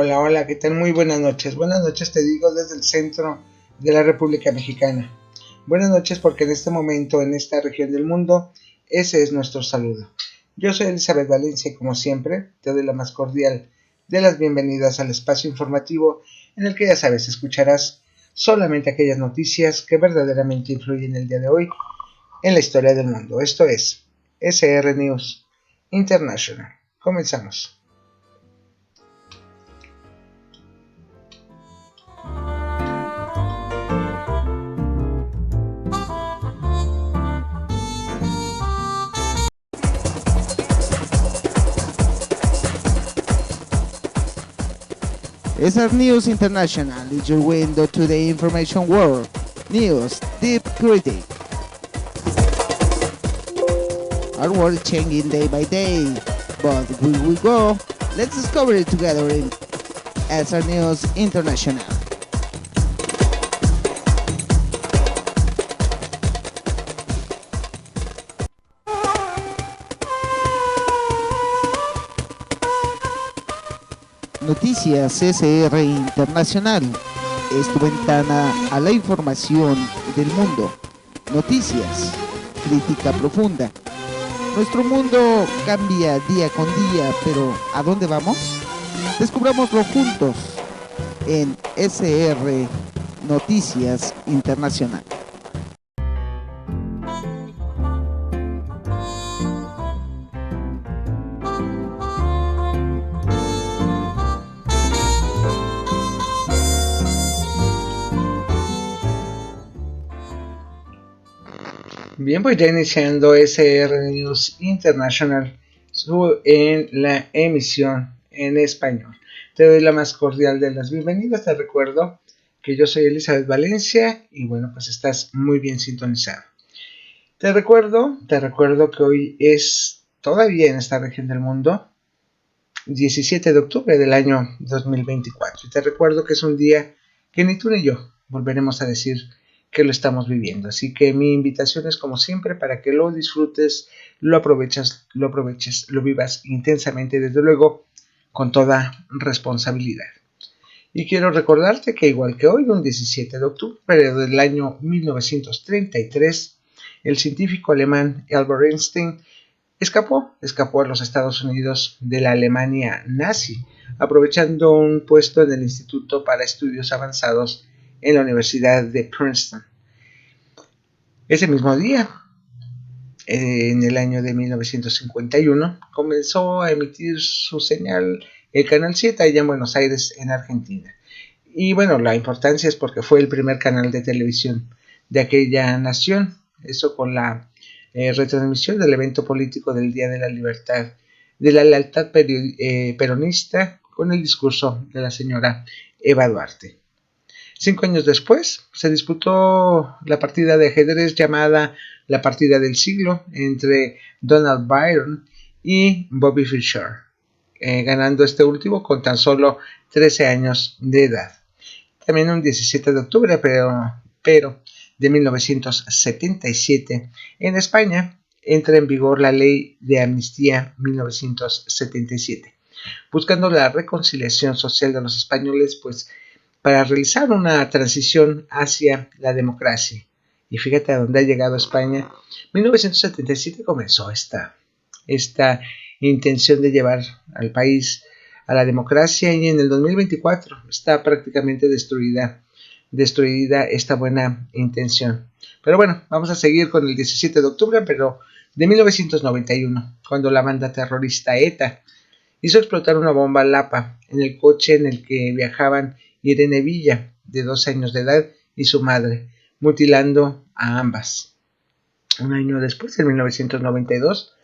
Hola, hola, ¿qué tal? Muy buenas noches. Buenas noches te digo desde el centro de la República Mexicana. Buenas noches porque en este momento, en esta región del mundo, ese es nuestro saludo. Yo soy Elizabeth Valencia y como siempre, te doy la más cordial de las bienvenidas al espacio informativo en el que ya sabes, escucharás solamente aquellas noticias que verdaderamente influyen el día de hoy en la historia del mundo. Esto es SR News International. Comenzamos. SR News International is your window to the information world. News Deep Critic. Our world is changing day by day, but where we go, let's discover it together in SR News International. Noticias SR Internacional es tu ventana a la información del mundo. Noticias, crítica profunda. Nuestro mundo cambia día con día, pero ¿a dónde vamos? Descubrámoslo juntos en SR Noticias Internacional. Bien, pues ya iniciando SR News International en la emisión en español. Te doy la más cordial de las bienvenidas. Te recuerdo que yo soy Elizabeth Valencia y bueno, pues estás muy bien sintonizado. Te recuerdo que hoy es todavía en esta región del mundo 17 de octubre del año 2024. Y te recuerdo que es un día que ni tú ni yo volveremos a decir que lo estamos viviendo. Así que mi invitación es como siempre para que lo disfrutes, lo aproveches, lo vivas intensamente y desde luego con toda responsabilidad. Y quiero recordarte que igual que hoy, un 17 de octubre pero del año 1933, el científico alemán Albert Einstein escapó a los Estados Unidos de la Alemania nazi, aprovechando un puesto en el Instituto para Estudios Avanzados en la Universidad de Princeton. Ese mismo día, en el año de 1951, comenzó a emitir su señal el Canal 7 allá en Buenos Aires, en Argentina. Y bueno, la importancia es porque fue el primer canal de televisión de aquella nación, eso con la retransmisión del evento político del Día de la Libertad, de la lealtad peronista, con el discurso de la señora Eva Duarte. 5 años después se disputó la partida de ajedrez llamada la partida del siglo entre Donald Byrne y Bobby Fischer, ganando este último con tan solo 13 años de edad. También un 17 de octubre, pero de 1977, en España entra en vigor la Ley de Amnistía 1977, buscando la reconciliación social de los españoles, pues para realizar una transición hacia la democracia. Y fíjate a dónde ha llegado España. 1977 comenzó esta intención de llevar al país a la democracia y en el 2024 está prácticamente destruida esta buena intención. Pero bueno, vamos a seguir con el 17 de octubre, pero de 1991, cuando la banda terrorista ETA hizo explotar una bomba Lapa en el coche en el que viajaban Irene Villa, de 12 años de edad, y su madre, mutilando a ambas. Un año después, en 1992,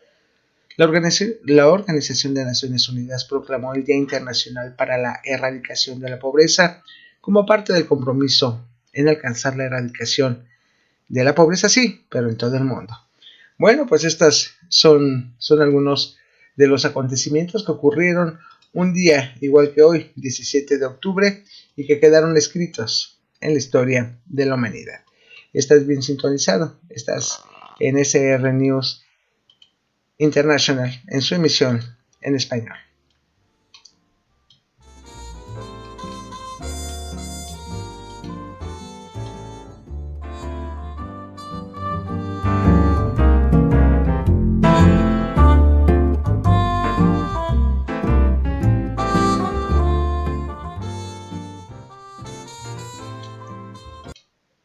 la Organización de Naciones Unidas proclamó el Día Internacional para la Erradicación de la Pobreza como parte del compromiso en alcanzar la erradicación de la pobreza, sí, pero en todo el mundo. Bueno, pues estas son algunos de los acontecimientos que ocurrieron un día igual que hoy, 17 de octubre, y que quedaron escritos en la historia de la humanidad. Estás bien sintonizado, estás en SR News International en su emisión en español.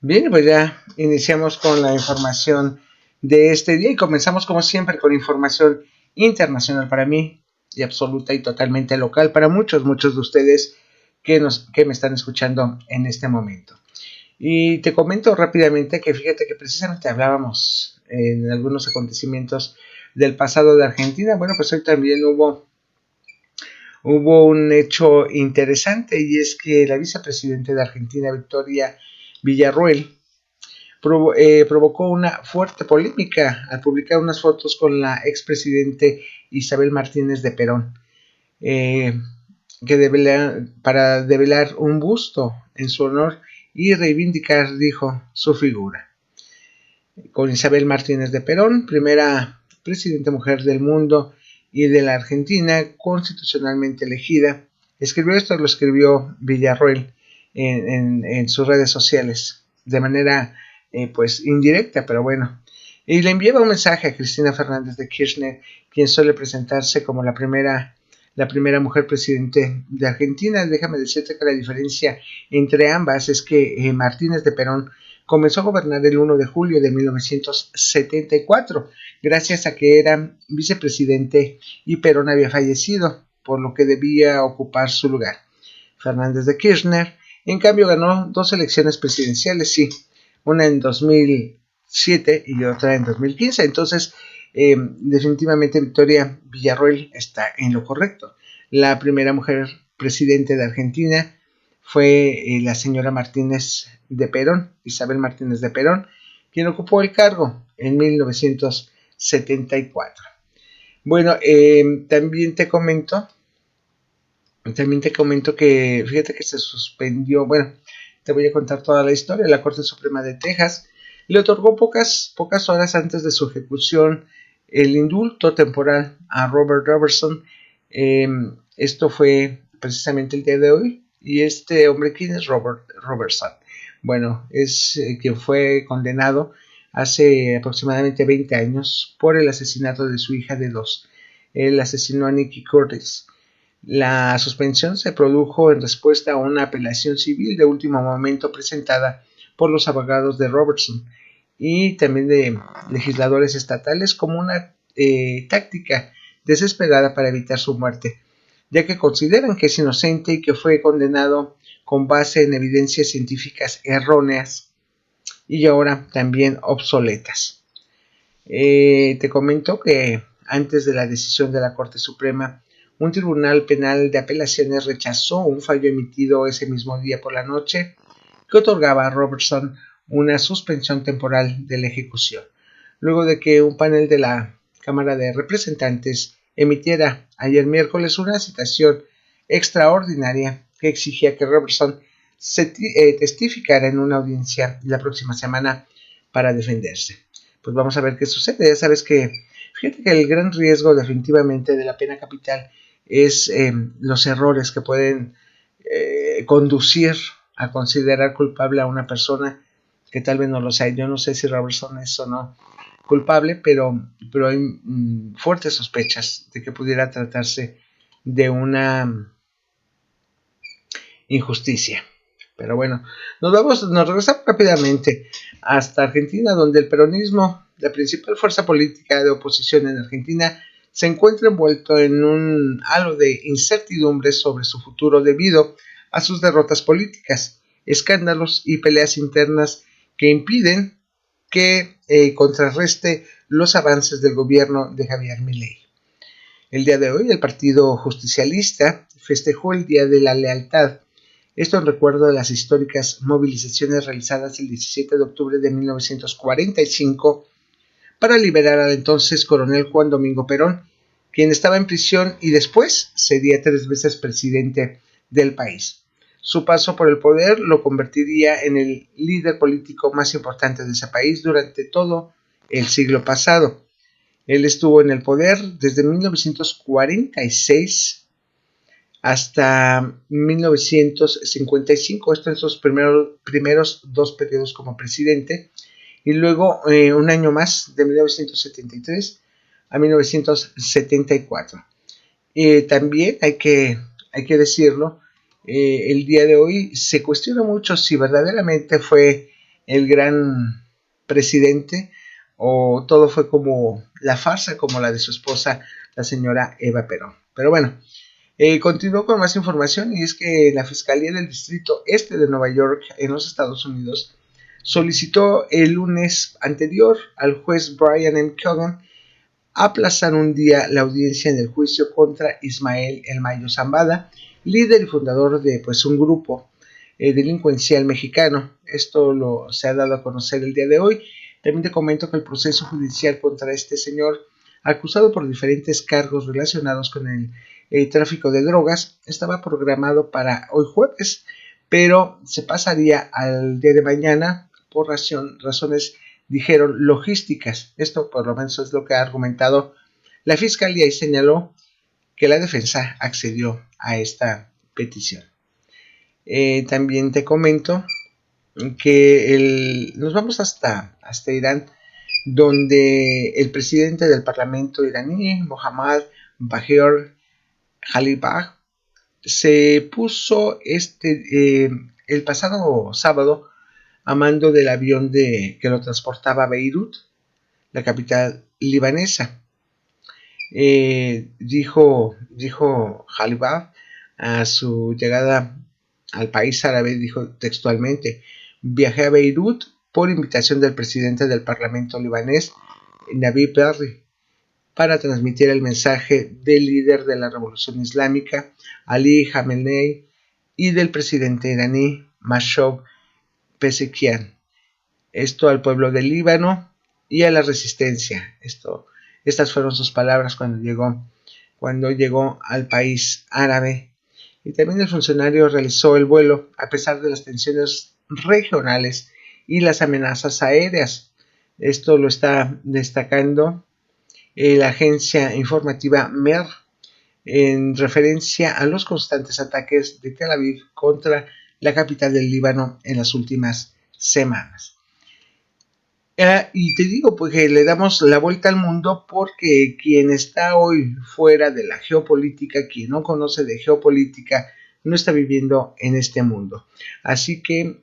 Bien, pues ya iniciamos con la información de este día y comenzamos como siempre con información internacional para mí y absoluta y totalmente local para muchos de ustedes que me están escuchando en este momento. Y te comento rápidamente que fíjate que precisamente hablábamos en algunos acontecimientos del pasado de Argentina. Bueno, pues hoy también hubo un hecho interesante, y es que la vicepresidenta de Argentina, Victoria Villarruel, provocó una fuerte polémica al publicar unas fotos con la expresidente Isabel Martínez de Perón, eh, para develar un busto en su honor y reivindicar, dijo, su figura. Con Isabel Martínez de Perón, primera presidenta mujer del mundo y de la Argentina, constitucionalmente elegida. Lo escribió Villarroel en sus redes sociales, de manera pues indirecta, pero bueno. Y le enviaba un mensaje a Cristina Fernández de Kirchner, quien suele presentarse como la primera mujer presidente de Argentina. Déjame decirte que la diferencia entre ambas es que Martínez de Perón comenzó a gobernar el 1 de julio de 1974, gracias a que era vicepresidente y Perón había fallecido, por lo que debía ocupar su lugar. Fernández de Kirchner, en cambio, ganó dos elecciones presidenciales, sí, una en 2007 y otra en 2015. Entonces, definitivamente Victoria Villarroel está en lo correcto. La primera mujer presidente de Argentina fue la señora Martínez de Perón, Isabel Martínez de Perón, quien ocupó el cargo en 1974. Bueno, también te comento que fíjate que se suspendió, bueno, te voy a contar toda la historia. La Corte Suprema de Texas le otorgó pocas horas antes de su ejecución el indulto temporal a Robert Robertson. Esto fue precisamente el día de hoy. Y este hombre, ¿quién es Robert Robertson? Bueno, es quien fue condenado hace aproximadamente 20 años por el asesinato de su hija de 2. Él asesinó a Nikki Curtis. La suspensión se produjo en respuesta a una apelación civil de último momento presentada por los abogados de Robertson y también de legisladores estatales como una táctica desesperada para evitar su muerte, ya que consideran que es inocente y que fue condenado con base en evidencias científicas erróneas y ahora también obsoletas. Te comento que antes de la decisión de la Corte Suprema, un tribunal penal de apelaciones rechazó un fallo emitido ese mismo día por la noche que otorgaba a Robertson una suspensión temporal de la ejecución, luego de que un panel de la Cámara de Representantes emitiera ayer miércoles una citación extraordinaria que exigía que Robertson testificara en una audiencia la próxima semana para defenderse. Pues vamos a ver qué sucede. Ya sabes que, fíjate que el gran riesgo definitivamente de la pena capital es los errores que pueden conducir a considerar culpable a una persona que tal vez no lo sea. Yo no sé si Robertson es o no culpable, pero hay fuertes sospechas de que pudiera tratarse de una injusticia. Pero bueno, nos regresamos rápidamente hasta Argentina, donde el peronismo, la principal fuerza política de oposición en Argentina, se encuentra envuelto en un halo de incertidumbre sobre su futuro debido a sus derrotas políticas, escándalos y peleas internas que impiden que contrarreste los avances del gobierno de Javier Milei. El día de hoy, el Partido Justicialista festejó el Día de la Lealtad. Esto en recuerdo de las históricas movilizaciones realizadas el 17 de octubre de 1945 para liberar al entonces coronel Juan Domingo Perón, quien estaba en prisión y después sería 3 veces presidente del país. Su paso por el poder lo convertiría en el líder político más importante de ese país durante todo el siglo pasado. Él estuvo en el poder desde 1946 hasta 1955, esto en sus primeros 2 periodos como presidente, y luego un año más, de 1973 a 1974. También hay que decirlo, el día de hoy se cuestiona mucho si verdaderamente fue el gran presidente, o todo fue como la farsa, como la de su esposa, la señora Eva Perón. Pero bueno, continuó con más información, y es que la Fiscalía del Distrito Este de Nueva York, en los Estados Unidos, solicitó el lunes anterior al juez Brian M. Cogan aplazar un día la audiencia en el juicio contra Ismael El Mayo Zambada, líder y fundador de un grupo delincuencial mexicano. Esto se ha dado a conocer el día de hoy. También te comento que el proceso judicial contra este señor, acusado por diferentes cargos relacionados con el tráfico de drogas, estaba programado para hoy jueves, pero se pasaría al día de mañana por razones, dijeron, logísticas. Esto por lo menos es lo que ha argumentado la fiscalía, y señaló que la defensa accedió a esta petición. También te comento que nos vamos hasta Irán, donde el presidente del parlamento iraní, Mohammad Bagher Khalibaf, se puso el pasado sábado a mando del avión que lo transportaba a Beirut, la capital libanesa. Dijo Khalibaf a su llegada al país árabe, dijo textualmente: viajé a Beirut por invitación del presidente del parlamento libanés, Nabi Berri, para transmitir el mensaje del líder de la revolución islámica, Ali Khamenei, y del presidente iraní, Mashoud Pezeshkian. Esto al pueblo del Líbano y a la resistencia. Estas fueron sus palabras cuando llegó al país árabe. Y también el funcionario realizó el vuelo a pesar de las tensiones regionales y las amenazas aéreas. Esto lo está destacando la agencia informativa MER en referencia a los constantes ataques de Tel Aviv contra la capital del Líbano en las últimas semanas. Y te digo, pues, que le damos la vuelta al mundo, porque quien está hoy fuera de la geopolítica, quien no conoce de geopolítica, no está viviendo en este mundo. Así que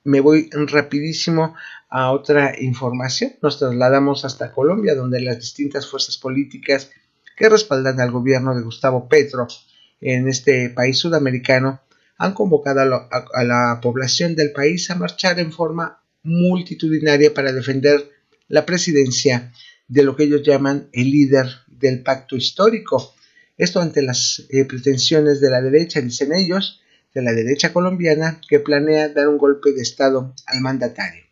me voy rapidísimo a otra información. Nos trasladamos hasta Colombia, donde las distintas fuerzas políticas que respaldan al gobierno de Gustavo Petro en este país sudamericano han convocado a la población del país a marchar en forma multitudinaria para defender la presidencia de lo que ellos llaman el líder del pacto histórico. Esto ante las pretensiones de la derecha, dicen ellos, de la derecha colombiana, que planea dar un golpe de estado al mandatario.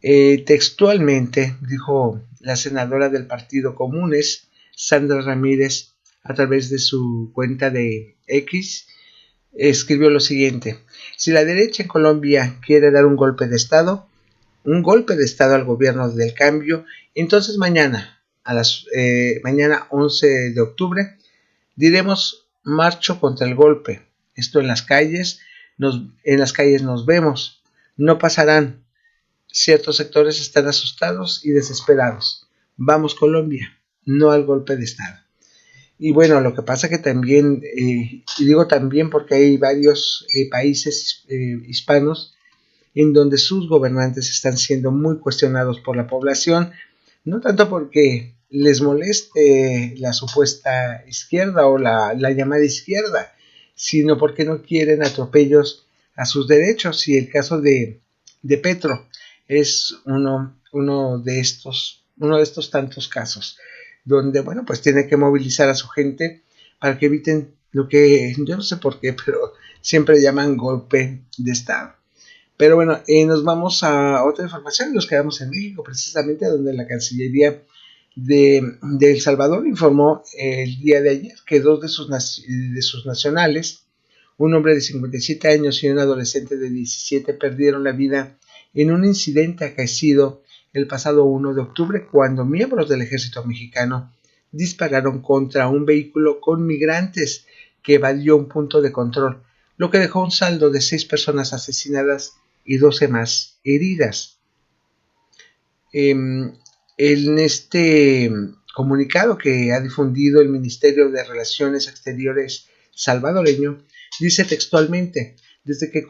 Textualmente dijo la senadora del Partido Comunes, Sandra Ramírez, a través de su cuenta de X, escribió lo siguiente: si la derecha en Colombia quiere dar un golpe de estado al gobierno del cambio, entonces mañana 11 de octubre diremos: marcho contra el golpe. Esto en las calles nos vemos, no pasarán. Ciertos sectores están asustados y desesperados. Vamos, Colombia, no al golpe de estado. Y bueno, lo que pasa que también, y digo también porque hay varios países hispanos en donde sus gobernantes están siendo muy cuestionados por la población, no tanto porque les moleste la supuesta izquierda o la llamada izquierda, sino porque no quieren atropellos a sus derechos. Y el caso de Petro es uno de estos tantos casos, donde, bueno, pues tiene que movilizar a su gente para que eviten lo que yo no sé por qué, pero siempre llaman golpe de estado. Pero bueno, nos vamos a otra información. Nos quedamos en México, precisamente, donde la Cancillería de El Salvador informó el día de ayer que dos de sus nacionales, un hombre de 57 años y un adolescente de 17, perdieron la vida en un incidente acaecido el pasado 1 de octubre, cuando miembros del ejército mexicano dispararon contra un vehículo con migrantes que evadió un punto de control, lo que dejó un saldo de 6 personas asesinadas y 12 más heridas. En este comunicado que ha difundido el Ministerio de Relaciones Exteriores salvadoreño, dice textualmente: desde que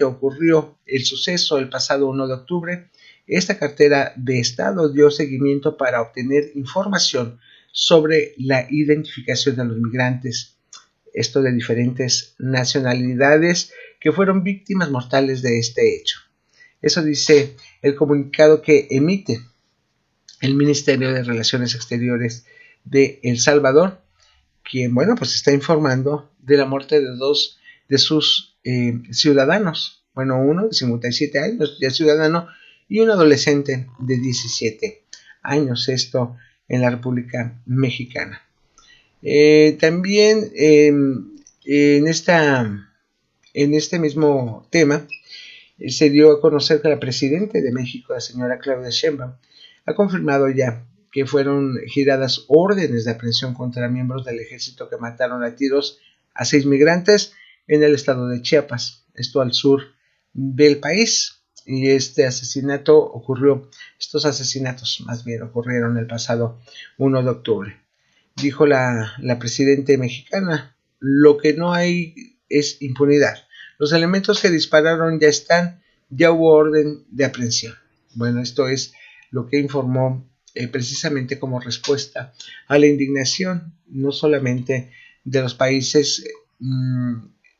ocurrió el suceso el pasado 1 de octubre, esta cartera de Estado dio seguimiento para obtener información sobre la identificación de los migrantes, esto de diferentes nacionalidades que fueron víctimas mortales de este hecho. Eso dice el comunicado que emite el Ministerio de Relaciones Exteriores de El Salvador, quien, bueno, pues está informando de la muerte de dos de sus ciudadanos. Bueno, uno de 57 años, ya ciudadano, y un adolescente de 17 años, esto en la República Mexicana. También en este mismo tema se dio a conocer que la presidenta de México, la señora Claudia Sheinbaum, ha confirmado ya que fueron giradas órdenes de aprehensión contra miembros del ejército que mataron a tiros a 6 migrantes en el estado de Chiapas, esto al sur del país. Y estos asesinatos más bien ocurrieron el pasado 1 de octubre. Dijo la presidenta mexicana, lo que no hay es impunidad. Los elementos que dispararon ya están, ya hubo orden de aprehensión. Bueno, esto es lo que informó precisamente como respuesta a la indignación, no solamente de los países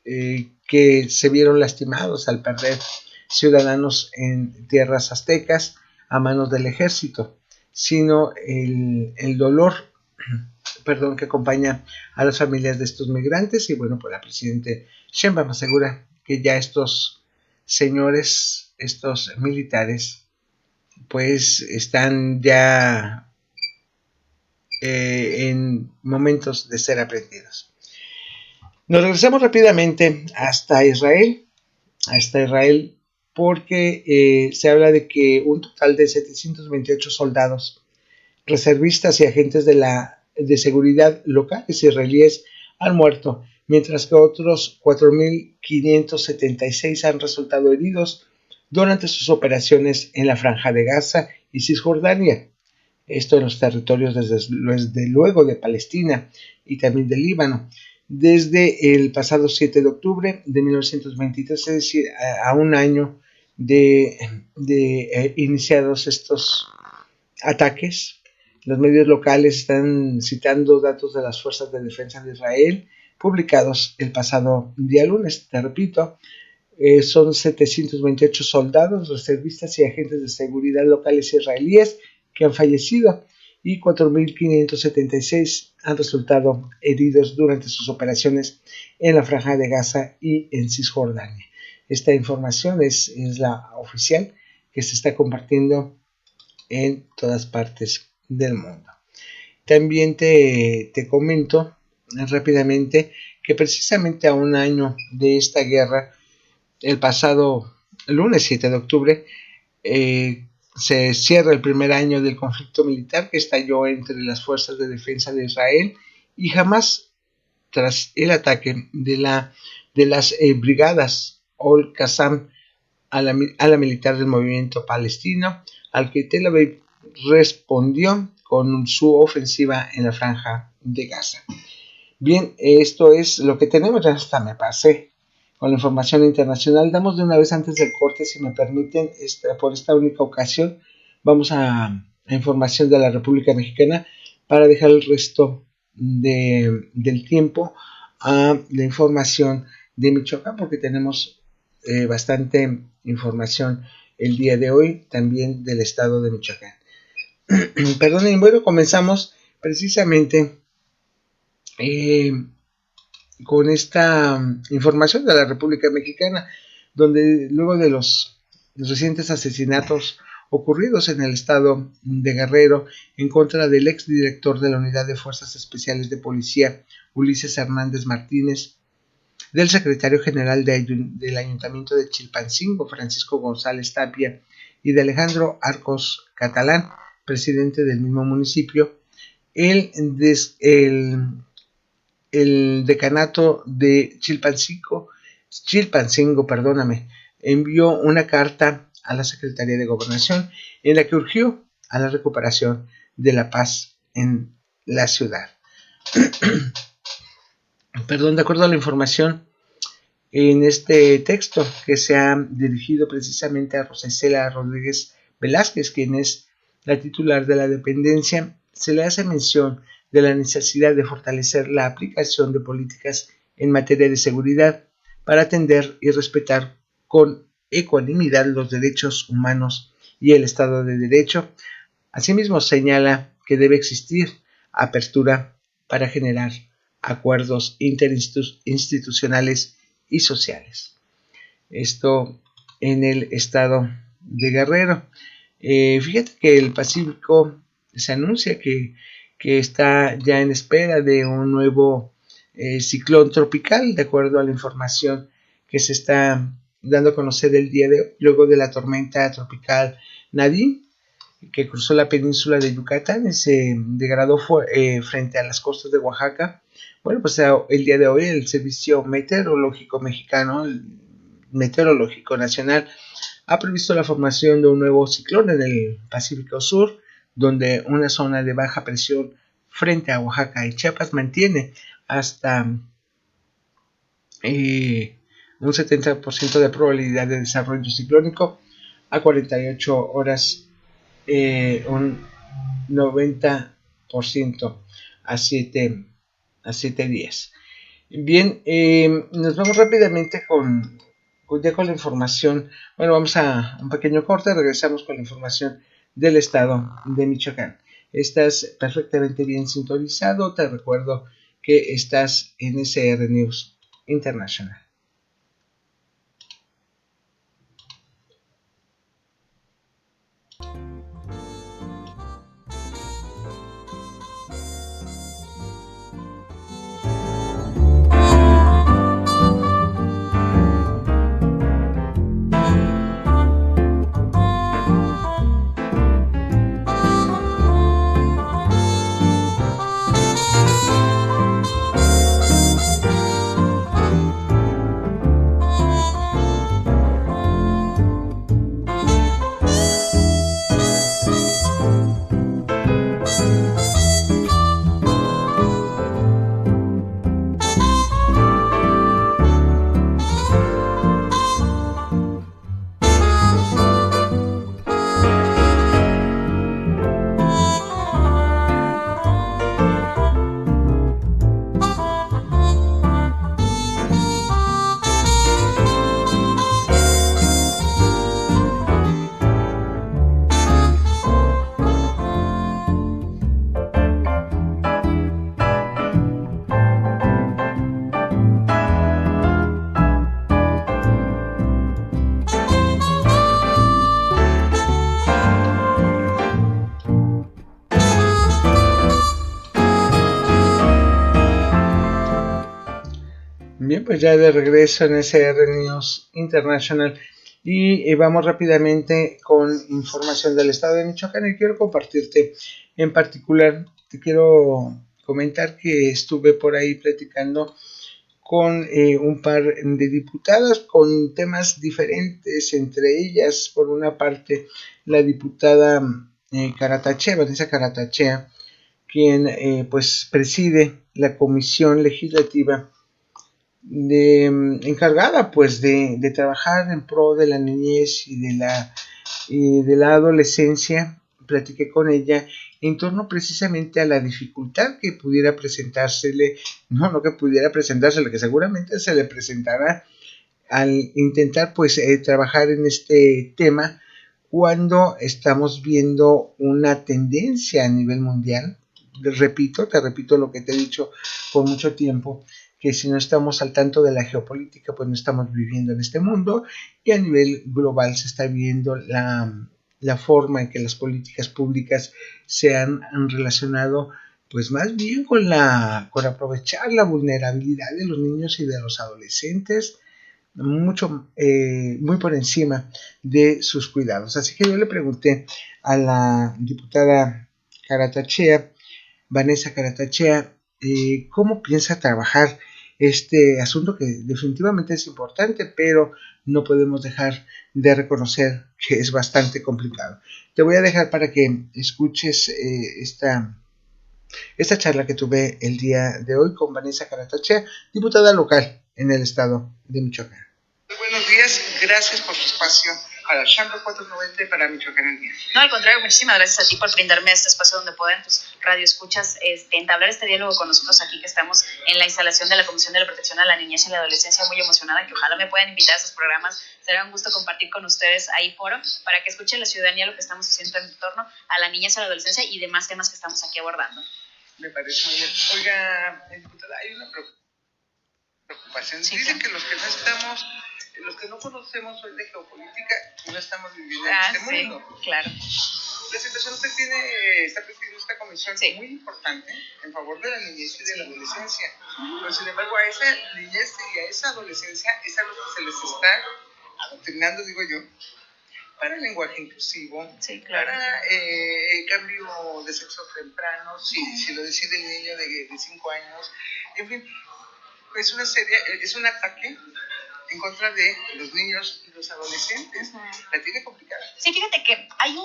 que se vieron lastimados al perder ciudadanos en tierras aztecas a manos del ejército, sino el dolor que acompaña a las familias de estos migrantes. Y bueno, pues la presidenta Sheinbaum asegura que ya estos señores, estos militares, pues están ya en momentos de ser aprendidos. Nos regresamos rápidamente hasta Israel porque se habla de que un total de 728 soldados, reservistas y agentes de seguridad locales israelíes han muerto, mientras que otros 4.576 han resultado heridos durante sus operaciones en la Franja de Gaza y Cisjordania. Esto en los territorios desde luego de Palestina y también del Líbano. Desde el pasado 7 de octubre de 1923, es decir, a un año de iniciados estos ataques, los medios locales están citando datos de las Fuerzas de Defensa de Israel publicados el pasado día lunes. Te repito, son 728 soldados, reservistas y agentes de seguridad locales israelíes que han fallecido y 4.576 han resultado heridos durante sus operaciones en la Franja de Gaza y en Cisjordania. Esta información es la oficial que se está compartiendo en todas partes del mundo. También te comento rápidamente que precisamente a un año de esta guerra, el pasado lunes 7 de octubre, se cierra el primer año del conflicto militar que estalló entre las fuerzas de defensa de Israel y Hamas tras el ataque de las brigadas Ol-Qassam a la militar del movimiento palestino, al que Tel Aviv respondió con su ofensiva en la Franja de Gaza. Bien, esto es lo que tenemos, ya hasta me pasé con la información internacional. Damos de una vez antes del corte, si me permiten, por esta única ocasión, vamos a información de la República Mexicana para dejar el resto del tiempo a la información de Michoacán, porque tenemos bastante información el día de hoy también del estado de Michoacán. Perdonen, bueno, comenzamos precisamente con esta información de la República Mexicana, donde luego de los recientes asesinatos ocurridos en el estado de Guerrero en contra del exdirector de la Unidad de Fuerzas Especiales de Policía, Ulises Hernández Martínez, del secretario general del Ayuntamiento de Chilpancingo, Francisco González Tapia, y de Alejandro Arcos Catalán, presidente del mismo municipio, el decanato de Chilpancingo, envió una carta a la Secretaría de Gobernación en la que urgió a la recuperación de la paz en la ciudad. De acuerdo a la información en este texto que se ha dirigido precisamente a Rosa Isela Rodríguez Velázquez, quien es la titular de la dependencia, se le hace mención de la necesidad de fortalecer la aplicación de políticas en materia de seguridad para atender y respetar con ecuanimidad los derechos humanos y el Estado de Derecho. Asimismo, señala que debe existir apertura para generar acuerdos interinstitucionales y sociales. Esto en el estado de Guerrero. Fíjate que el Pacífico se anuncia que está ya en espera de un nuevo ciclón tropical, de acuerdo a la información que se está dando a conocer el día de hoy, luego de la tormenta tropical Nadine, que cruzó la península de Yucatán y se degradó frente a las costas de Oaxaca. Bueno, pues el día de hoy el Servicio Meteorológico Mexicano, el Meteorológico Nacional, ha previsto la formación de un nuevo ciclón en el Pacífico Sur, donde una zona de baja presión frente a Oaxaca y Chiapas mantiene hasta un 70% de probabilidad de desarrollo ciclónico a 48 horas, un 90% a 7 días. Bien, nos vamos rápidamente con la información. Bueno, vamos a un pequeño corte, regresamos con la información del estado de Michoacán. Estás perfectamente bien sintonizado, te recuerdo que estás en SR News International. Bien, pues ya de regreso en SR News International y vamos rápidamente con información del estado de Michoacán y quiero compartirte en particular, te quiero comentar que estuve por ahí platicando con un par de diputadas con temas diferentes, entre ellas por una parte la diputada Caratachea, Vanessa Caratachea, quien pues preside la comisión legislativa encargada pues de trabajar en pro de la niñez y de la adolescencia. Platiqué con ella en torno precisamente a la dificultad que pudiera presentársele, no que pudiera presentársele, que seguramente se le presentará al intentar pues trabajar en este tema cuando estamos viendo una tendencia a nivel mundial. Te repito lo que te he dicho por mucho tiempo, que si no estamos al tanto de la geopolítica, pues no estamos viviendo en este mundo, y a nivel global se está viendo la forma en que las políticas públicas se han relacionado pues más bien con aprovechar la vulnerabilidad de los niños y de los adolescentes, muy por encima de sus cuidados. Así que yo le pregunté a la diputada Caratachea, Vanessa Caratachea, cómo piensa trabajar este asunto que definitivamente es importante, pero no podemos dejar de reconocer que es bastante complicado. Te voy a dejar para que escuches esta charla que tuve el día de hoy con Vanessa Caratachea, diputada local en el estado de Michoacán. Buenos días, gracias por su espacio para Chamber 490 y para Michoacán al día. No, al contrario, muchísimas gracias a ti por brindarme este espacio donde pueden tus radioescuchas entablar este diálogo con nosotros aquí que estamos en la instalación de la Comisión de la Protección a la Niñez y la Adolescencia, muy emocionada que ojalá me puedan invitar a esos programas. Será un gusto compartir con ustedes ahí foro para que escuchen la ciudadanía lo que estamos haciendo en torno a la niñez y a la adolescencia y demás temas que estamos aquí abordando. Me parece muy bien. Oiga, diputada, hay una preocupación. Sí, dicen que los que no estamos, los que no conocemos hoy de geopolítica, no estamos viviendo en este mundo. Claro. La situación usted está presidiendo esta comisión muy importante en favor de la niñez y de la adolescencia. Pero sin embargo, a esa niñez y a esa adolescencia es a lo que se les está adoctrinando, digo yo, para el lenguaje inclusivo, para el cambio de sexo temprano, si lo decide el niño de 5 años, en fin, es un ataque en contra de los niños y los adolescentes. La tiene complicada. Sí, fíjate que hay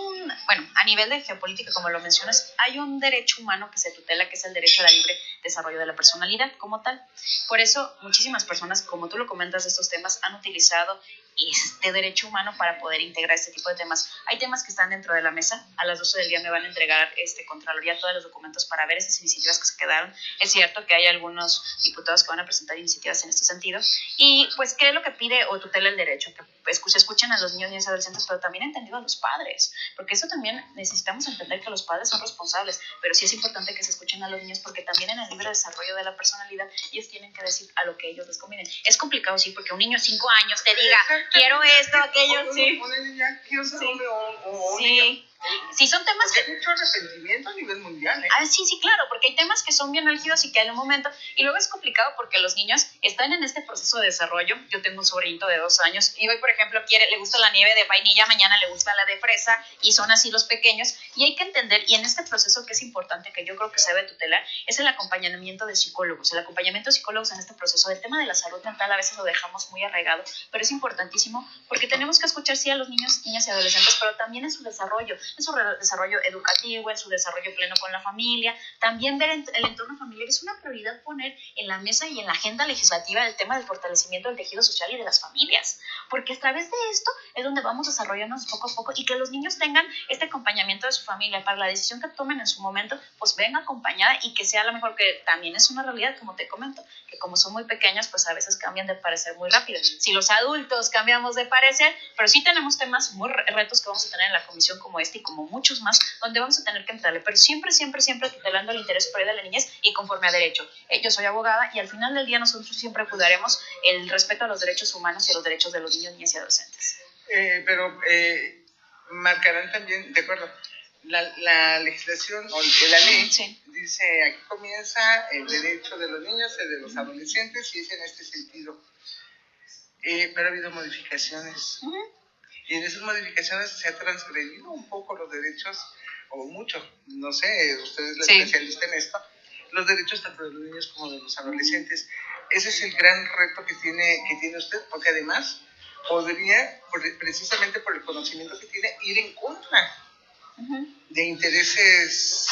a nivel de geopolítica, como lo mencionas, hay un derecho humano que se tutela, que es el derecho a la libre desarrollo de la personalidad como tal. Por eso, muchísimas personas, como tú lo comentas de estos temas, han utilizado este derecho humano para poder integrar este tipo de temas. Hay temas que están dentro de la mesa. A las 12 del día me van a entregar Contraloría todos los documentos para ver esas iniciativas que se quedaron. Es cierto que hay algunos diputados que van a presentar iniciativas en este sentido. Y pues, ¿qué es lo que pide o tutela el derecho? Que se escuchen a los niños, niñas y adolescentes, pero también entendido a los padres, porque eso también necesitamos entender que los padres son responsables, pero sí es importante que se escuchen a los niños porque también en el libre desarrollo de la personalidad ellos tienen que decir a lo que ellos les conviene. Es complicado, sí, porque un niño de 5 años te diga, quiero esto, aquello, sí. Una niña, quiero ser hombre o sí. Sí, son temas que... Hay mucho arrepentimiento a nivel mundial, ¿eh? Sí, claro, porque hay temas que son bien álgidos y que en un momento... Y luego es complicado porque los niños están en este proceso de desarrollo. Yo tengo un sobrinito de 2 años y hoy, por ejemplo, le gusta la nieve de vainilla, mañana le gusta la de fresa y son así los pequeños. Y hay que entender, y en este proceso que es importante, que yo creo que se debe tutelar, es el acompañamiento de psicólogos. El acompañamiento de psicólogos en este proceso del tema de la salud mental a veces lo dejamos muy arraigado, pero es importantísimo porque tenemos que escuchar sí a los niños, niñas y adolescentes, pero también en su desarrollo educativo, en su desarrollo pleno con la familia. También ver el entorno familiar es una prioridad, poner en la mesa y en la agenda legislativa el tema del fortalecimiento del tejido social y de las familias, porque a través de esto es donde vamos desarrollándonos poco a poco y que los niños tengan este acompañamiento de su familia para la decisión que tomen en su momento, pues venga acompañada y que sea la mejor, que también es una realidad, como te comento, que como son muy pequeños, pues a veces cambian de parecer muy rápido. Si los adultos cambiamos de parecer, pero sí tenemos temas muy retos que vamos a tener en la comisión como este y como muchos más, donde vamos a tener que entrarle, pero siempre tutelando el interés superior de la niñez y conforme a derecho. Yo soy abogada y al final del día nosotros siempre cuidaremos el respeto a los derechos humanos y a los derechos de los niños, niñas y adolescentes. Pero marcarán también, de acuerdo, la legislación o la ley dice, aquí comienza el derecho de los niños y de los adolescentes y es en este sentido. Pero ha habido modificaciones. Y en esas modificaciones se ha transgredido un poco los derechos, o mucho, no sé, usted es la especialista en esto, los derechos tanto de los niños como de los adolescentes. Ese es el gran reto que tiene usted, porque además podría, precisamente por el conocimiento que tiene, ir en contra de intereses,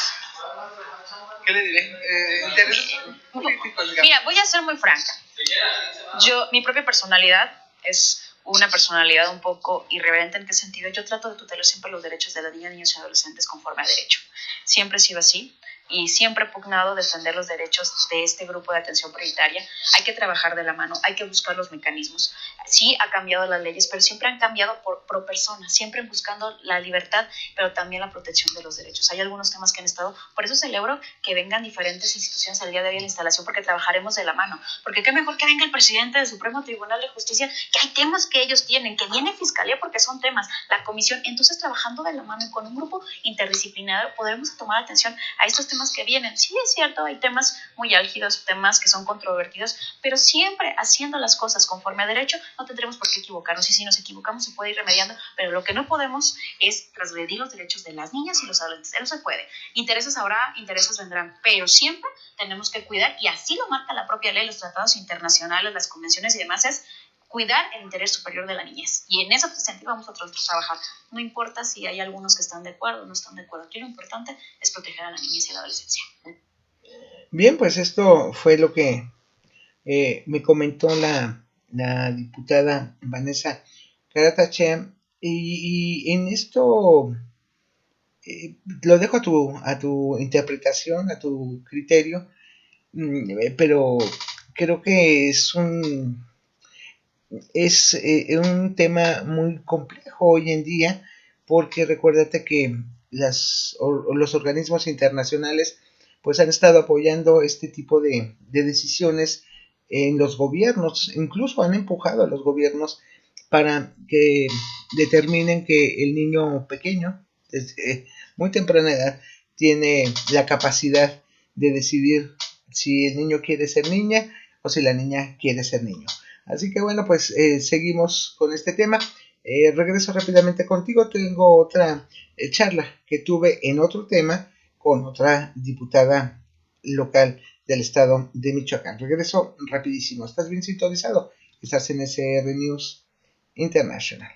¿qué le diré? Intereses políticos, digamos. Mira, voy a ser muy franca. Mi propia personalidad es una personalidad un poco irreverente. ¿En qué sentido? Yo trato de tutelar siempre los derechos de las niñas, niños y adolescentes conforme a derecho. Siempre he sido así y siempre he pugnado defender los derechos de este grupo de atención prioritaria. Hay que trabajar de la mano, hay que buscar los mecanismos. Sí ha cambiado las leyes, pero siempre han cambiado pro persona, siempre buscando la libertad, pero también la protección de los derechos. Hay algunos temas que han estado, por eso celebro que vengan diferentes instituciones al día de hoy a la instalación, porque trabajaremos de la mano, porque qué mejor que venga el presidente del Supremo Tribunal de Justicia, que hay temas que ellos tienen, que viene Fiscalía porque son temas, la comisión, entonces trabajando de la mano y con un grupo interdisciplinario podremos tomar atención a estos temas que vienen. Sí es cierto, hay temas muy álgidos, temas que son controvertidos, pero siempre haciendo las cosas conforme a derecho no tendremos por qué equivocarnos, y si nos equivocamos se puede ir remediando, pero lo que no podemos es transgredir los derechos de las niñas y los adolescentes. No se puede. Intereses habrá, intereses vendrán, pero siempre tenemos que cuidar, y así lo marca la propia ley, los tratados internacionales, las convenciones y demás, es cuidar el interés superior de la niñez. Y en ese sentido vamos a nosotros trabajar. No importa si hay algunos que están de acuerdo o no están de acuerdo. Aquí lo importante es proteger a la niñez y a la adolescencia. Bien, pues esto fue lo que me comentó la diputada Vanessa Caratachea, y en esto lo dejo a tu interpretación, a tu criterio, pero creo que es un tema muy complejo hoy en día, porque recuérdate que los organismos internacionales pues han estado apoyando este tipo de decisiones en los gobiernos, incluso han empujado a los gobiernos para que determinen que el niño pequeño, desde muy temprana edad, tiene la capacidad de decidir si el niño quiere ser niña o si la niña quiere ser niño. Así que bueno, pues seguimos con este tema. Regreso rápidamente contigo. Tengo otra charla que tuve en otro tema con otra diputada local del estado de Michoacán. Regreso rapidísimo. ¿Estás bien sintonizado? Estás en SR News International.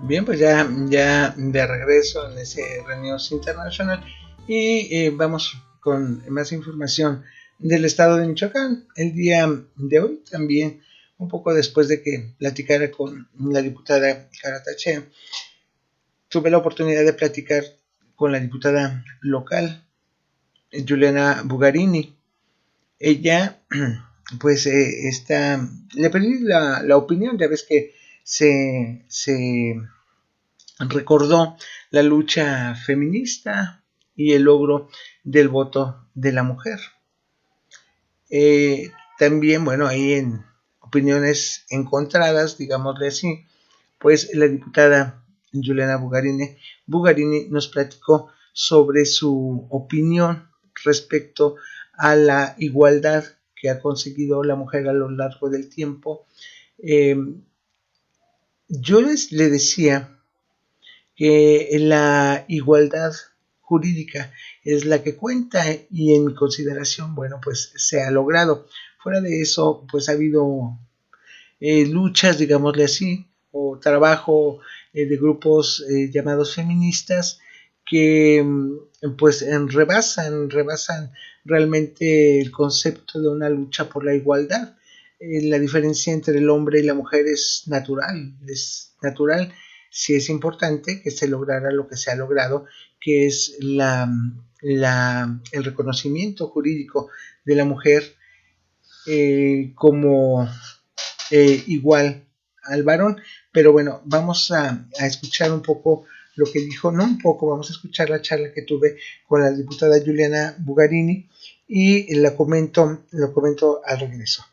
Bien, pues ya de regreso en ese News International, y vamos con más información del estado de Michoacán. El día de hoy también, un poco después de que platicara con la diputada Caratache, tuve la oportunidad de platicar con la diputada local, Juliana Bugarini. Ella, pues, le pedí la opinión. Ya ves que se recordó la lucha feminista y el logro del voto de la mujer. También, bueno, ahí en opiniones encontradas, digámosle así, pues la diputada Juliana Bugarini nos platicó sobre su opinión respecto a la igualdad que ha conseguido la mujer a lo largo del tiempo. Yo le decía que la igualdad jurídica es la que cuenta, y en mi consideración, bueno, pues se ha logrado. Fuera de eso, pues ha habido luchas, digámosle así, o trabajo de grupos llamados feministas que pues rebasan realmente el concepto de una lucha por la igualdad. La diferencia entre el hombre y la mujer es natural. Sí es importante que se lograra lo que se ha logrado, que es el reconocimiento jurídico de la mujer como igual al varón. Pero bueno, vamos a escuchar un poco lo que dijo, no un poco, vamos a escuchar la charla que tuve con la diputada Juliana Bugarini, y lo comento al regreso.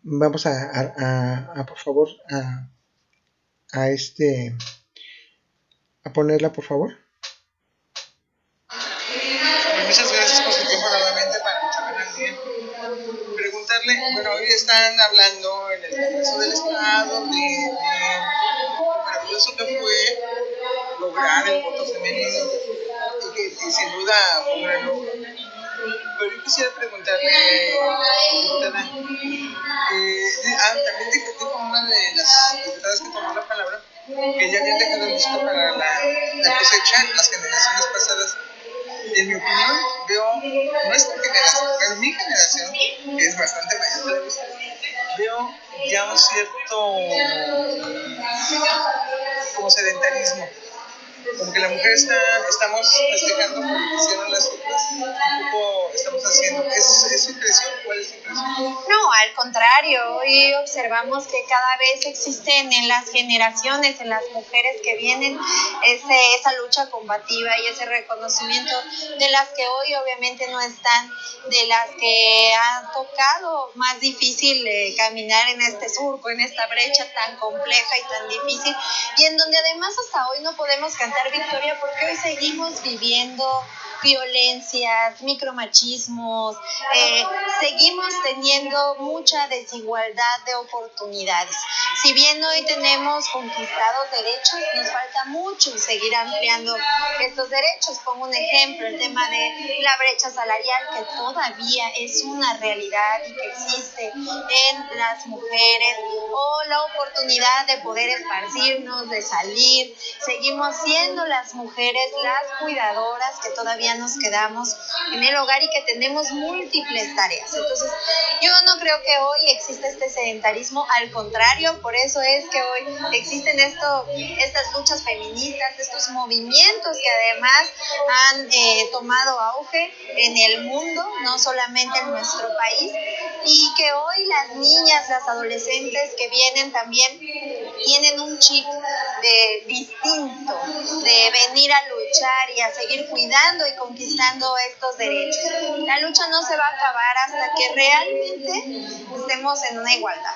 Vamos a por favor, a ponerla, por favor. Muchas gracias por su tiempo nuevamente para Michoacán al Día. Preguntarle, bueno, hoy están hablando en el Congreso del Estado de lo maravilloso que fue lograr el voto femenino, y que sin duda fue un gran logro. Pero yo quisiera preguntarle, diputada, también dijo una de las diputadas que tomó la palabra que ya habían dejado listo para la cosecha las generaciones pasadas. En mi opinión, veo nuestra generación, bueno, mi generación, que es bastante mayor que la de ustedes, veo ya un cierto como sedentarismo. como que la mujer estamos festejando por lo que hicieron las otras, un poco estamos haciendo, ¿es su impresión? ¿Cuál es su impresión? No, al contrario, hoy observamos que cada vez existen en las generaciones, en las mujeres que vienen, esa lucha combativa y ese reconocimiento de las que hoy obviamente no están, de las que han tocado más difícil caminar en este surco, en esta brecha tan compleja y tan difícil, y en donde además hasta hoy no podemos cantar victoria porque hoy seguimos viviendo violencias, micromachismos, seguimos teniendo mucha desigualdad de oportunidades. Si bien hoy tenemos conquistados derechos, nos falta mucho seguir ampliando estos derechos. Pongo un ejemplo, el tema de la brecha salarial, que todavía es una realidad y que existe en las mujeres, o la oportunidad de poder esparcirnos, de salir. Seguimos siendo las mujeres las cuidadoras que todavía nos quedamos en el hogar y que tenemos múltiples tareas. Entonces, yo no creo que hoy exista este sedentarismo, al contrario, por eso es que hoy existen estas luchas feministas, estos movimientos que además han tomado auge en el mundo, no solamente en nuestro país, y que hoy las niñas, las adolescentes que vienen también tienen un chip distinto, de venir a luchar y a seguir cuidando y conquistando estos derechos. La lucha no se va a acabar hasta que realmente estemos en una igualdad,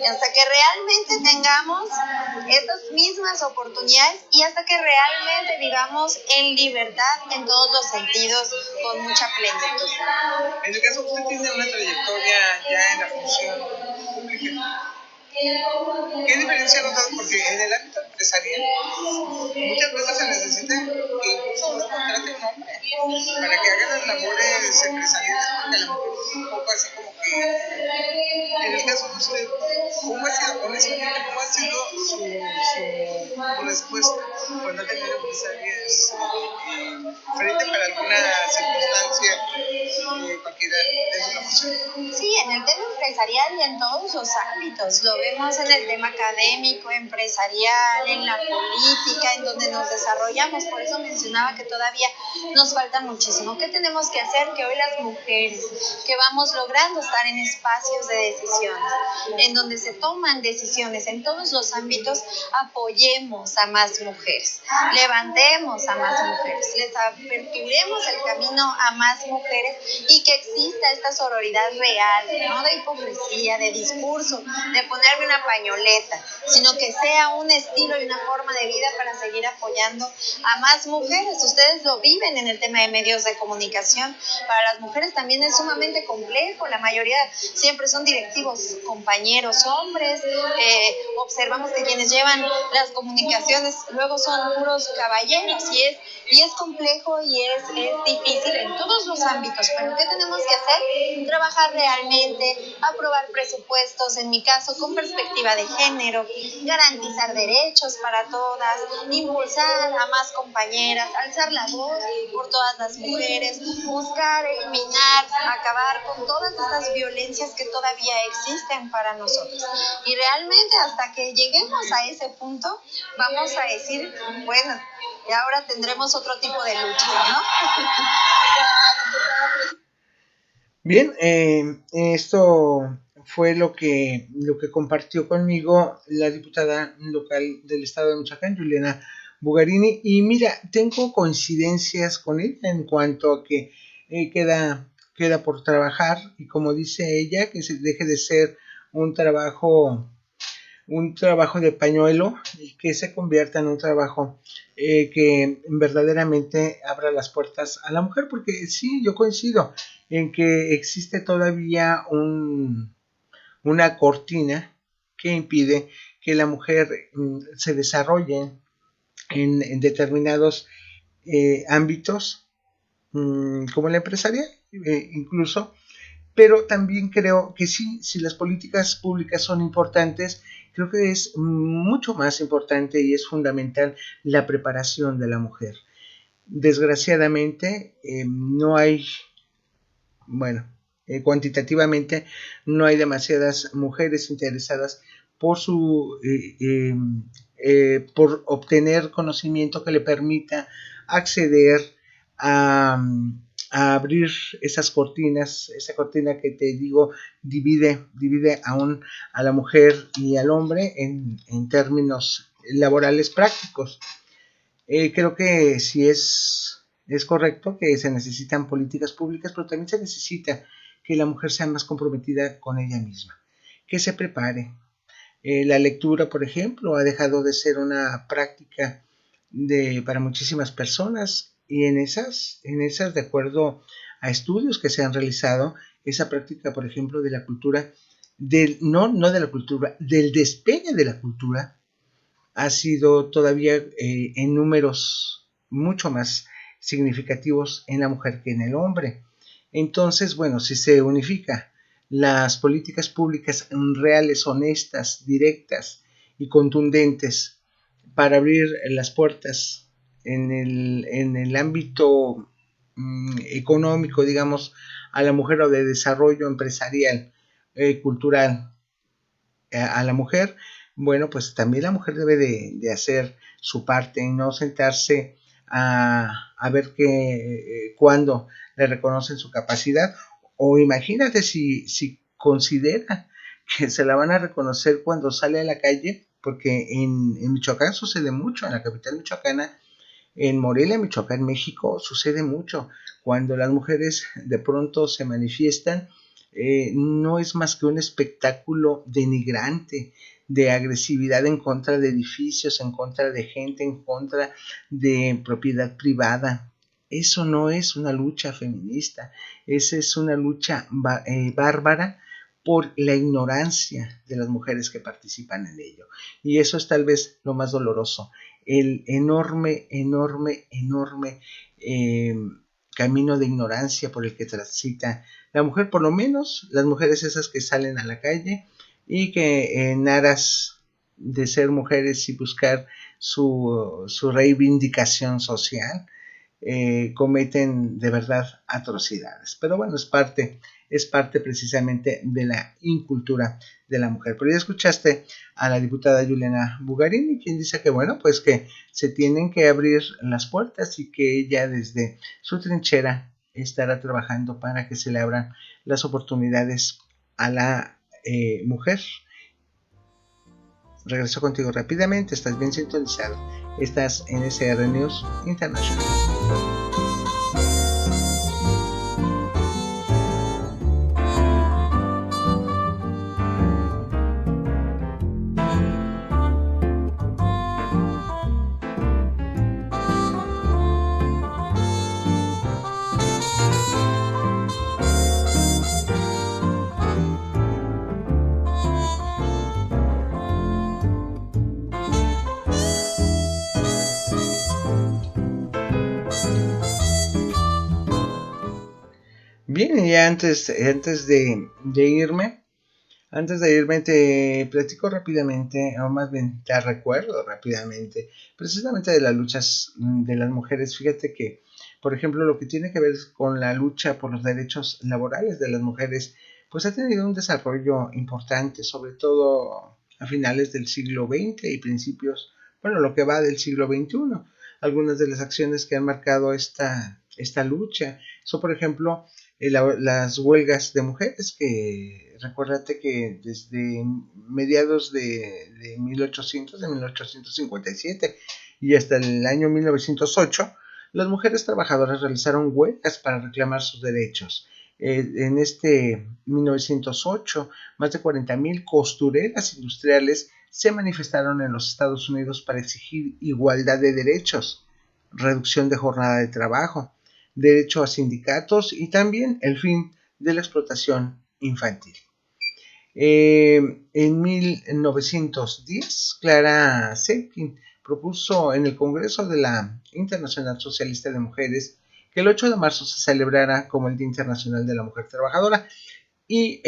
hasta que realmente tengamos estas mismas oportunidades y hasta que realmente vivamos en libertad en todos los sentidos, con mucha plenitud. En el caso, usted tiene una trayectoria ya en la función pública. ¿Qué diferencia notado? Porque en el ámbito empresarial muchas veces se necesita que incluso uno contrate a un hombre para que haga las labores empresariales, porque la mujer es un poco así como que, en el caso de usted, ¿cómo ha sido, honestamente, cómo ha sido su respuesta cuando ha tenido empresarias frente para alguna circunstancia cualquiera de su función? Sí, en el tema empresarial y en todos los ámbitos. Lo vemos en el tema académico, empresarial, en la política, en donde nos desarrollamos. Por eso mencionaba que todavía nos falta muchísimo. ¿Qué tenemos que hacer? Que hoy las mujeres que vamos logrando estar en espacios de decisiones, en donde se toman decisiones en todos los ámbitos, apoyemos a más mujeres, levantemos a más mujeres, les aperturemos el camino a más mujeres y que exista esta sororidad real, no de hipocresía, de discurso, de ponerme una pañoleta, sino que sea un estilo y una forma de vida para seguir apoyando a más mujeres. Ustedes lo viven en el tema de medios de comunicación. Para las mujeres también es sumamente complejo, la mayoría siempre son directivos compañeros hombres, observamos que quienes llevan las comunicaciones luego son puros caballeros y es complejo y es difícil en todos los ámbitos, pero ¿qué tenemos que hacer? Trabajar realmente, aprobar presupuestos, en mi caso con perspectiva de género, garantizar derechos para todas, impulsar a más compañeras, alzar la voz por todas las mujeres, buscar eliminar, acabar con todas estas violencias que todavía existen para nosotros. Y realmente hasta que lleguemos a ese punto, vamos a decir, bueno, y ahora tendremos otro tipo de lucha, ¿no? Bien, esto fue lo que compartió conmigo la diputada local del estado de Michoacán, Juliana Bugarini, y mira, tengo coincidencias con ella en cuanto a que queda por trabajar, y como dice ella, que se deje de ser un trabajo de pañuelo y que se convierta en un trabajo que verdaderamente abra las puertas a la mujer, porque sí, yo coincido en que existe todavía una cortina que impide que la mujer se desarrolle en determinados ámbitos, como la empresarial, incluso. Pero también creo que sí, si las políticas públicas son importantes, creo que es mucho más importante y es fundamental la preparación de la mujer. Desgraciadamente, no hay, bueno, cuantitativamente no hay demasiadas mujeres interesadas por obtener conocimiento que le permita acceder a, a abrir esas cortinas, esa cortina que te digo divide aún a la mujer y al hombre en términos laborales prácticos. Creo que sí es correcto que se necesitan políticas públicas, pero también se necesita que la mujer sea más comprometida con ella misma, que se prepare. La lectura, por ejemplo, ha dejado de ser una práctica para muchísimas personas y en esas, de acuerdo a estudios que se han realizado, esa práctica, por ejemplo, de la cultura, no de la cultura, del despegue de la cultura, ha sido todavía en números mucho más significativos en la mujer que en el hombre. Entonces, bueno, si se unifica las políticas públicas reales, honestas, directas y contundentes para abrir las puertas en el ámbito económico, digamos, a la mujer o de desarrollo empresarial, cultural, a la mujer, bueno, pues también la mujer debe de hacer su parte y no sentarse a ver cuándo le reconocen su capacidad. O imagínate si considera que se la van a reconocer cuando sale a la calle, porque en Michoacán sucede mucho, en la capital michoacana, en Morelia, Michoacán, México, sucede mucho. Cuando las mujeres de pronto se manifiestan, no es más que un espectáculo denigrante, de agresividad en contra de edificios, en contra de gente, en contra de propiedad privada. Eso no es una lucha feminista, esa es una lucha bárbara por la ignorancia de las mujeres que participan en ello. Y eso es tal vez lo más doloroso, el enorme camino de ignorancia por el que transita la mujer, por lo menos las mujeres esas que salen a la calle y que en aras de ser mujeres y buscar su reivindicación social, cometen de verdad atrocidades. Pero bueno, es parte precisamente de la incultura de la mujer. Pero ya escuchaste a la diputada Juliana Bugarini, quien dice que bueno, pues que se tienen que abrir las puertas y que ella desde su trinchera estará trabajando para que se le abran las oportunidades a la mujer. Regreso contigo rápidamente, estás bien sintonizado, estás en SR News International. Bien, y antes de irme, te platico rápidamente, o más bien te recuerdo rápidamente, precisamente de las luchas de las mujeres. Fíjate que, por ejemplo, lo que tiene que ver con la lucha por los derechos laborales de las mujeres, pues ha tenido un desarrollo importante, sobre todo a finales del siglo XX y principios, bueno, lo que va del siglo XXI. Algunas de las acciones que han marcado esta lucha son, por ejemplo, las huelgas de mujeres, que recuérdate que desde mediados de 1857 y hasta el año 1908, las mujeres trabajadoras realizaron huelgas para reclamar sus derechos. En 1908, más de 40,000 costureras industriales se manifestaron en los Estados Unidos para exigir igualdad de derechos, reducción de jornada de trabajo, derecho a sindicatos y también el fin de la explotación infantil. En 1910, Clara Zetkin propuso en el Congreso de la Internacional Socialista de Mujeres que el 8 de marzo se celebrara como el Día Internacional de la Mujer Trabajadora y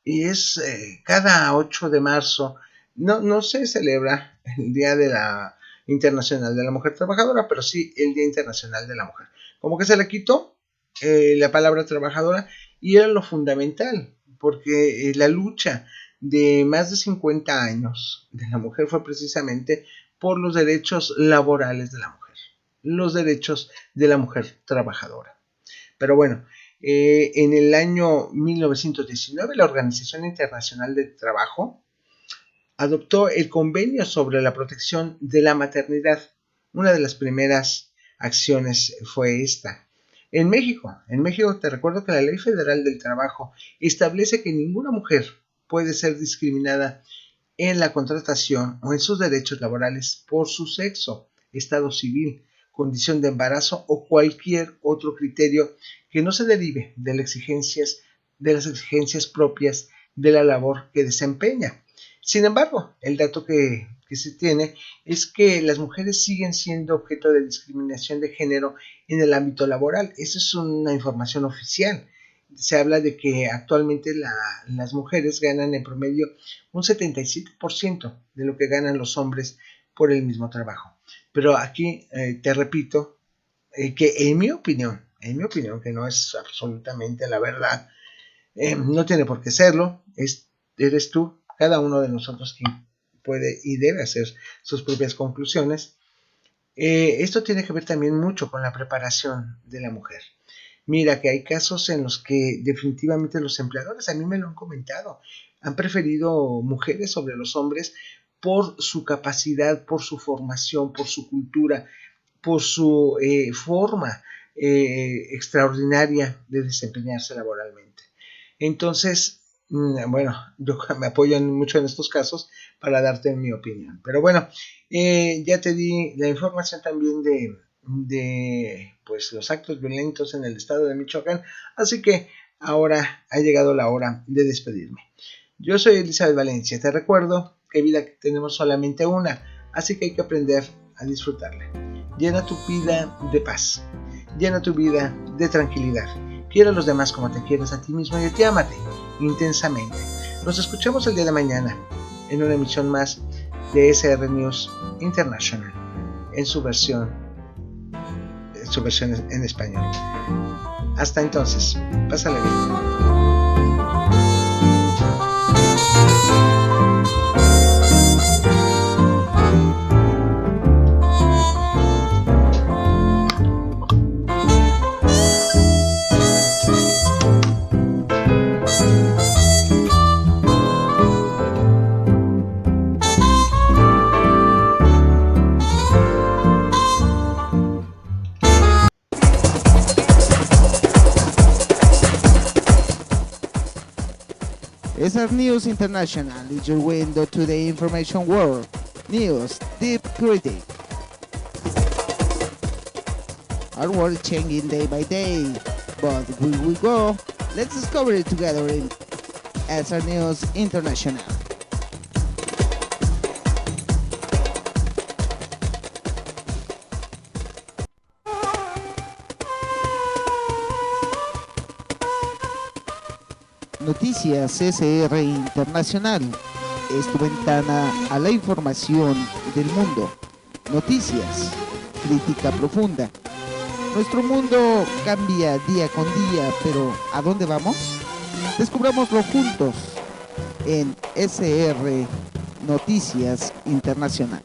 es cada 8 de marzo, no se celebra el Día de la Internacional de la Mujer Trabajadora, pero sí el Día Internacional de la Mujer. Como que se le quitó la palabra trabajadora y era lo fundamental, porque la lucha de más de 50 años de la mujer fue precisamente por los derechos laborales de la mujer, los derechos de la mujer trabajadora. Pero bueno, en el año 1919 la Organización Internacional del Trabajo adoptó el Convenio sobre la Protección de la Maternidad. Una de las primeras acciones fue esta. En México te recuerdo que la Ley Federal del Trabajo establece que ninguna mujer puede ser discriminada en la contratación o en sus derechos laborales por su sexo, estado civil, condición de embarazo o cualquier otro criterio que no se derive de las exigencias propias de la labor que desempeña. Sin embargo, el dato que se tiene es que las mujeres siguen siendo objeto de discriminación de género en el ámbito laboral. Esa es una información oficial. Se habla de que actualmente las mujeres ganan en promedio un 77% de lo que ganan los hombres por el mismo trabajo. Pero aquí te repito que en mi opinión, que no es absolutamente la verdad, no tiene por qué serlo, eres tú, cada uno de nosotros quien puede y debe hacer sus propias conclusiones. Esto tiene que ver también mucho con la preparación de la mujer. Mira que hay casos en los que definitivamente los empleadores, a mí me lo han comentado, han preferido mujeres sobre los hombres por su capacidad, por su formación, por su cultura, por su forma extraordinaria de desempeñarse laboralmente. Entonces, bueno, yo me apoyo mucho en estos casos para darte mi opinión. Pero bueno, ya te di la información también de pues, los actos violentos en el estado de Michoacán. Así que ahora ha llegado la hora de despedirme. Yo soy Elizabeth Valencia. Te recuerdo que vida tenemos solamente una, así que hay que aprender a disfrutarla. Llena tu vida de paz. Llena tu vida de tranquilidad. Quiere a los demás como te quieres a ti mismo y a ti ámate intensamente. Nos escuchamos el día de mañana en una emisión más de SR News International en su versión en español. Hasta entonces, pásale bien. SR News International is your window to the information world. News Deep Critic. Our world is changing day by day, but where we go, let's discover it together in SR News International. Noticias SR Internacional es tu ventana a la información del mundo. Noticias, crítica profunda. Nuestro mundo cambia día con día, pero ¿a dónde vamos? Descubrámoslo juntos en SR Noticias Internacional.